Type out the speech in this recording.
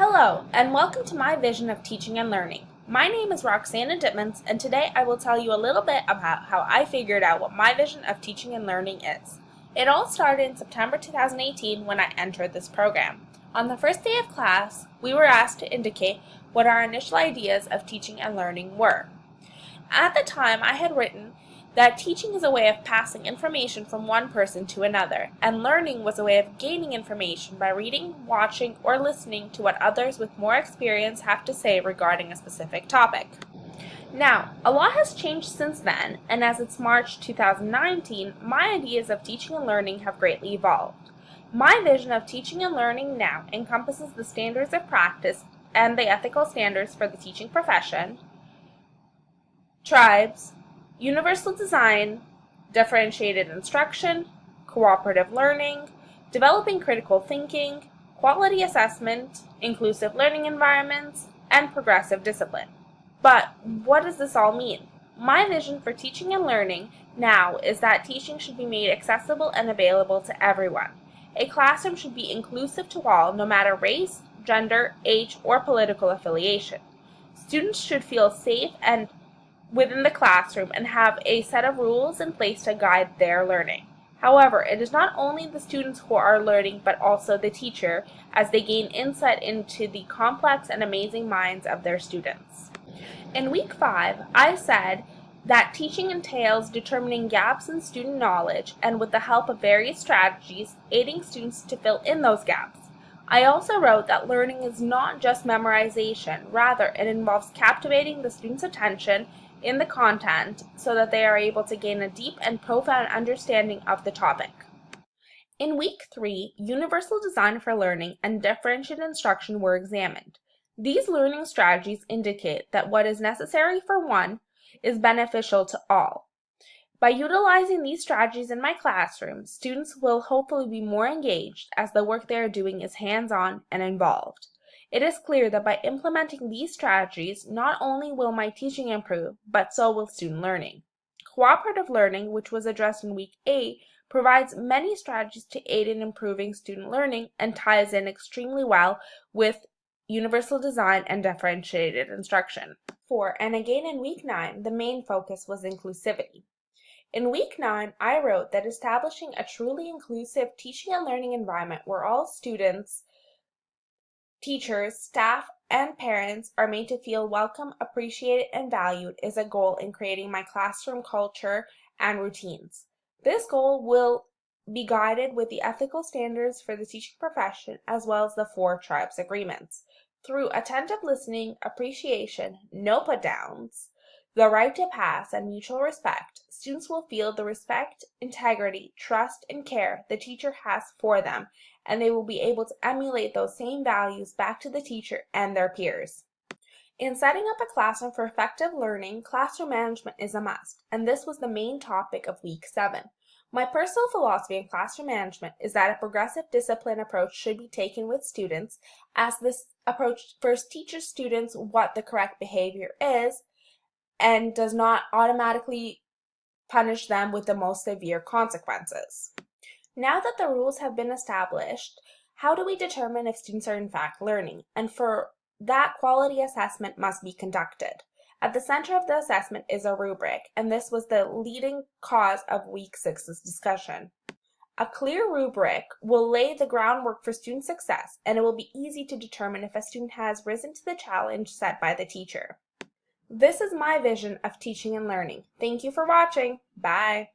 Hello, and welcome to my vision of teaching and learning. My name is Roxana Dittmans, and today I will tell you a little bit about how I figured out what my vision of teaching and learning is. It all started in September 2018 when I entered this program. On the first day of class, we were asked to indicate what our initial ideas of teaching and learning were. At the time, I had written that teaching is a way of passing information from one person to another, and learning was a way of gaining information by reading, watching, or listening to what others with more experience have to say regarding a specific topic. Now, a lot has changed since then, and as it's March 2019, my ideas of teaching and learning have greatly evolved. My vision of teaching and learning now encompasses the standards of practice and the ethical standards for the teaching profession, tribes, universal design, differentiated instruction, cooperative learning, developing critical thinking, quality assessment, inclusive learning environments, and progressive discipline. But what does this all mean? My vision for teaching and learning now is that teaching should be made accessible and available to everyone. A classroom should be inclusive to all, no matter race, gender, age, or political affiliation. Students should feel safe and within the classroom and have a set of rules in place to guide their learning. However, it is not only the students who are learning, but also the teacher, as they gain insight into the complex and amazing minds of their students. In week 5, I said that teaching entails determining gaps in student knowledge and, with the help of various strategies, aiding students to fill in those gaps. I also wrote that learning is not just memorization, rather it involves captivating the student's attention in the content so that they are able to gain a deep and profound understanding of the topic. In week 3, universal design for learning and differentiated instruction were examined. These learning strategies indicate that what is necessary for one is beneficial to all. By utilizing these strategies in my classroom, students will hopefully be more engaged as the work they are doing is hands-on and involved. It is clear that by implementing these strategies, not only will my teaching improve, but so will student learning. Cooperative learning, which was addressed in week 8, provides many strategies to aid in improving student learning and ties in extremely well with universal design and differentiated instruction. And again in week 9, the main focus was inclusivity. In week 9, I wrote that establishing a truly inclusive teaching and learning environment where all students, teachers, staff, and parents are made to feel welcome, appreciated, and valued is a goal in creating my classroom culture and routines. This goal will be guided with the ethical standards for the teaching profession as well as the 4 tribes agreements. Through attentive listening, appreciation, no put-downs, the right to pass, and mutual respect, students will feel the respect, integrity, trust, and care the teacher has for them, and they will be able to emulate those same values back to the teacher and their peers. In setting up a classroom for effective learning, classroom management is a must, and this was the main topic of week 7. My personal philosophy in classroom management is that a progressive discipline approach should be taken with students, as this approach first teaches students what the correct behavior is and does not automatically punish them with the most severe consequences. Now that the rules have been established, how do we determine if students are in fact learning? And for that, quality assessment must be conducted. At the center of the assessment is a rubric, and this was the leading cause of week 6's discussion. A clear rubric will lay the groundwork for student success, and it will be easy to determine if a student has risen to the challenge set by the teacher. This is my vision of teaching and learning. Thank you for watching. Bye.